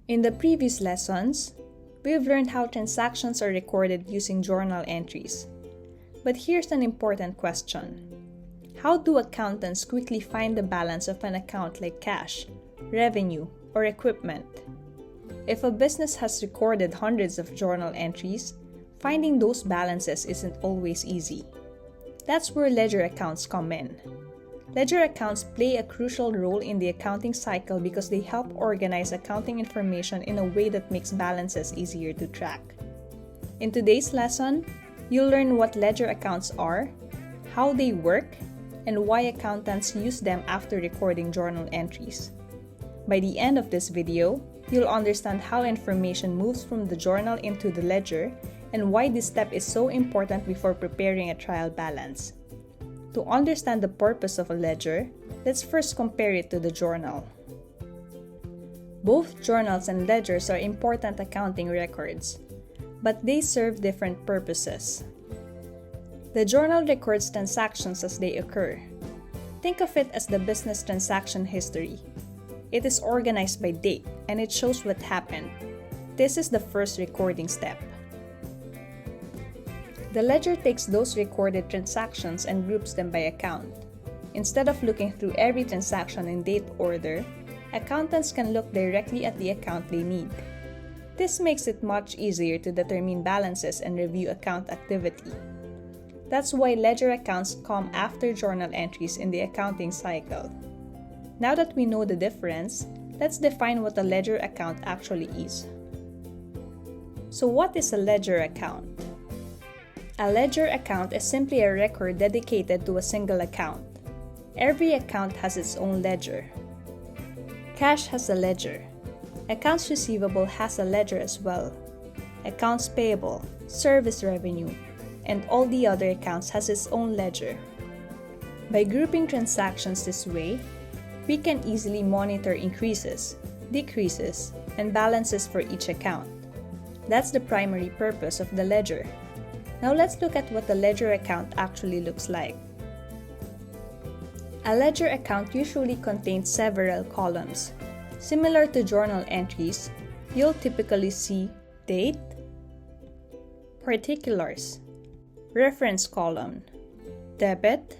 In the previous lessons, we've learned how transactions are recorded using journal entries. But here's an important question. How do accountants quickly find the balance of an account like cash, revenue, or equipment? If a business has recorded hundreds of journal entries, finding those balances isn't always easy. That's where ledger accounts come in. Ledger accounts play a crucial role in the accounting cycle because they help organize accounting information in a way that makes balances easier to track. In today's lesson, you'll learn what ledger accounts are, how they work, and why accountants use them after recording journal entries. By the end of this video, you'll understand how information moves from the journal into the ledger and why this step is so important before preparing a trial balance. To understand the purpose of a ledger, let's first compare it to the journal. Both journals and ledgers are important accounting records, but they serve different purposes. The journal records transactions as they occur. Think of it as the business transaction history. It is organized by date, and it shows what happened. This is the first recording step. The ledger takes those recorded transactions and groups them by account. Instead of looking through every transaction in date order, accountants can look directly at the account they need. This makes it much easier to determine balances and review account activity. That's why ledger accounts come after journal entries in the accounting cycle. Now that we know the difference, let's define what a ledger account actually is. So what is a ledger account? A ledger account is simply a record dedicated to a single account. Every account has its own ledger. Cash has a ledger. Accounts receivable has a ledger as well. Accounts payable, service revenue, and all the other accounts has its own ledger. By grouping transactions this way, we can easily monitor increases, decreases, and balances for each account. That's the primary purpose of the ledger. Now let's look at what the ledger account actually looks like. A ledger account usually contains several columns. Similar to journal entries, you'll typically see date, particulars, reference column, debit,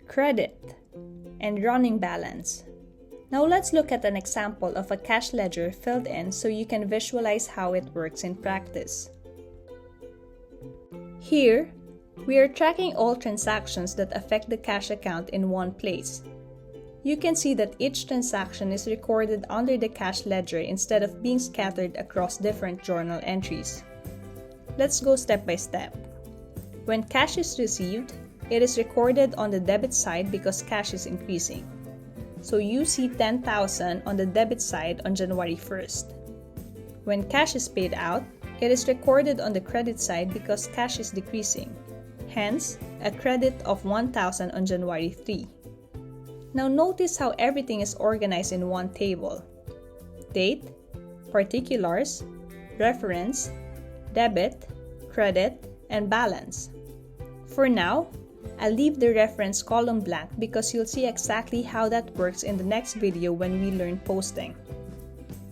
credit, and running balance. Now let's look at an example of a cash ledger filled in so you can visualize how it works in practice. Here, we are tracking all transactions that affect the cash account in one place. You can see that each transaction is recorded under the cash ledger instead of being scattered across different journal entries. Let's go step by step. When cash is received, it is recorded on the debit side because cash is increasing. So you see 10,000 on the debit side on January 1st. When cash is paid out, it is recorded on the credit side because cash is decreasing. Hence, a credit of 1,000 on January 3. Now notice how everything is organized in one table. Date, particulars, reference, debit, credit, and balance. For now, I'll leave the reference column blank because you'll see exactly how that works in the next video when we learn posting.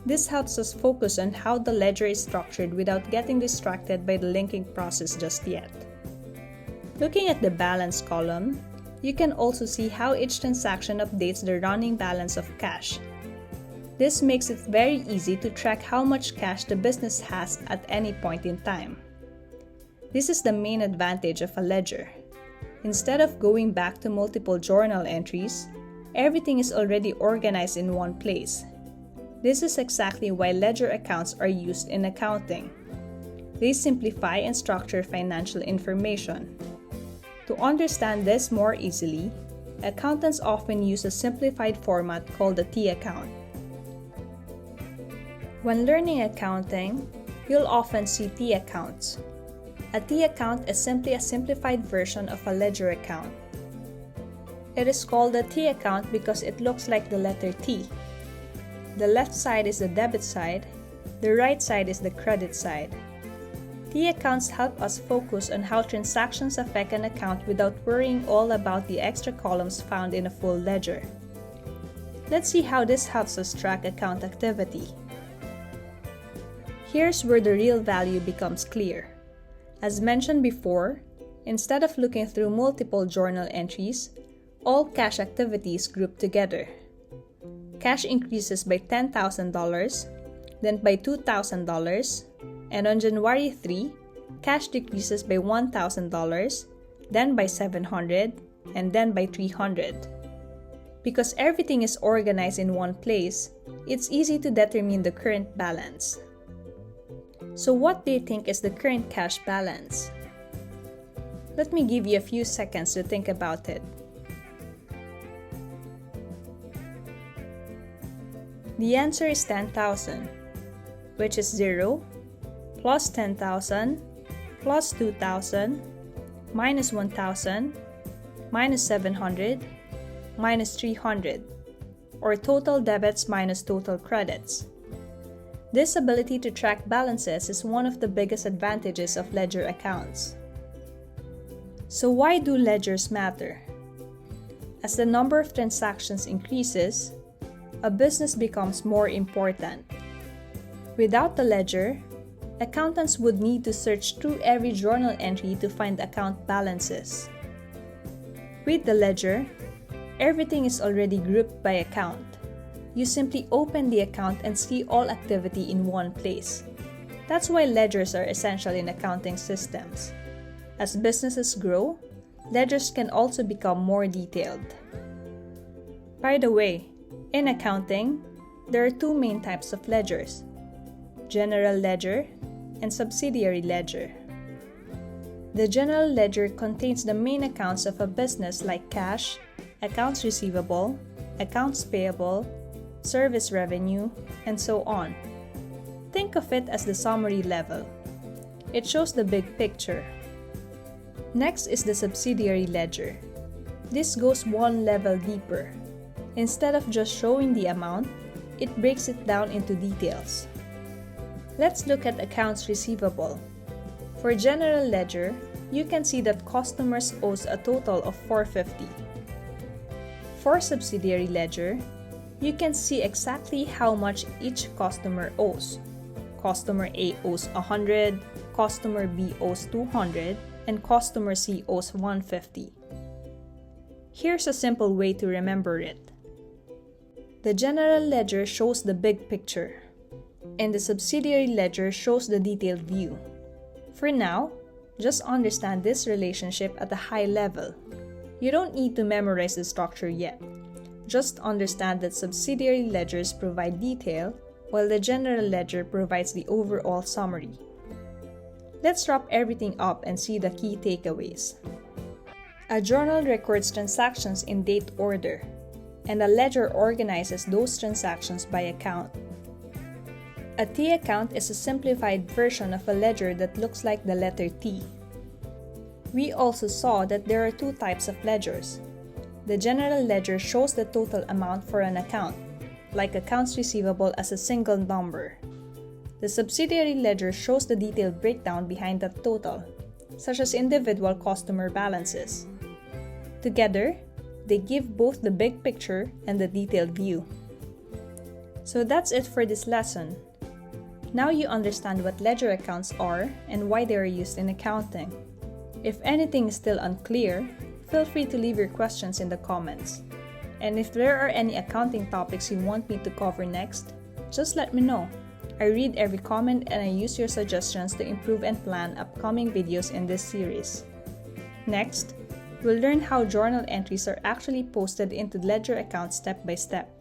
This helps us focus on how the ledger is structured without getting distracted by the linking process just yet. Looking at the balance column, you can also see how each transaction updates the running balance of cash. This makes it very easy to track how much cash the business has at any point in time. This is the main advantage of a ledger. Instead of going back to multiple journal entries, everything is already organized in one place. This is exactly why ledger accounts are used in accounting. They simplify and structure financial information. To understand this more easily, accountants often use a simplified format called the T account. When learning accounting, you'll often see T accounts. A T account is simply a simplified version of a ledger account. It is called a T account because it looks like the letter T. The left side is the debit side, the right side is the credit side. T accounts help us focus on how transactions affect an account without worrying all about the extra columns found in a full ledger. Let's see how this helps us track account activity. Here's where the real value becomes clear. As mentioned before, instead of looking through multiple journal entries, all cash activities group together. Cash increases by $10,000, then by $2,000, and on January 3, cash decreases by $1,000, then by $700, and then by $300. Because everything is organized in one place, it's easy to determine the current balance. So what do you think is the current cash balance? Let me give you a few seconds to think about it. The answer is 10,000, which is 0, plus 10,000, plus 2,000, minus 1,000, minus 700, minus 300, or total debits minus total credits. This ability to track balances is one of the biggest advantages of ledger accounts. So why do ledgers matter? As the number of transactions increases, a business becomes more important. Without the ledger, accountants would need to search through every journal entry to find account balances. With the ledger, everything is already grouped by account. You simply open the account and see all activity in one place. That's why ledgers are essential in accounting systems. As businesses grow, ledgers can also become more detailed. By the way, in accounting, there are two main types of ledgers: general ledger and subsidiary ledger. The general ledger contains the main accounts of a business like cash, accounts receivable, accounts payable, service revenue, and so on. Think of it as the summary level. It shows the big picture. Next is the subsidiary ledger. This goes one level deeper. Instead of just showing the amount, it breaks it down into details. Let's look at accounts receivable. For general ledger, you can see that customers owes a total of $450. For subsidiary ledger, you can see exactly how much each customer owes. Customer A owes $100, customer B owes $200, and customer C owes $150. Here's a simple way to remember it. The general ledger shows the big picture, and the subsidiary ledger shows the detailed view. For now, just understand this relationship at a high level. You don't need to memorize the structure yet. Just understand that subsidiary ledgers provide detail, while the general ledger provides the overall summary. Let's wrap everything up and see the key takeaways. A journal records transactions in date order, and a ledger organizes those transactions by account. A T account is a simplified version of a ledger that looks like the letter T. We also saw that there are two types of ledgers. The general ledger shows the total amount for an account, like accounts receivable as a single number. The subsidiary ledger shows the detailed breakdown behind that total, such as individual customer balances. Together, they give both the big picture and the detailed view. So that's it for this lesson. Now you understand what ledger accounts are and why they are used in accounting. If anything is still unclear, feel free to leave your questions in the comments. And if there are any accounting topics you want me to cover next, just let me know. I read every comment and I use your suggestions to improve and plan upcoming videos in this series. Next, we'll learn how journal entries are actually posted into ledger accounts step by step.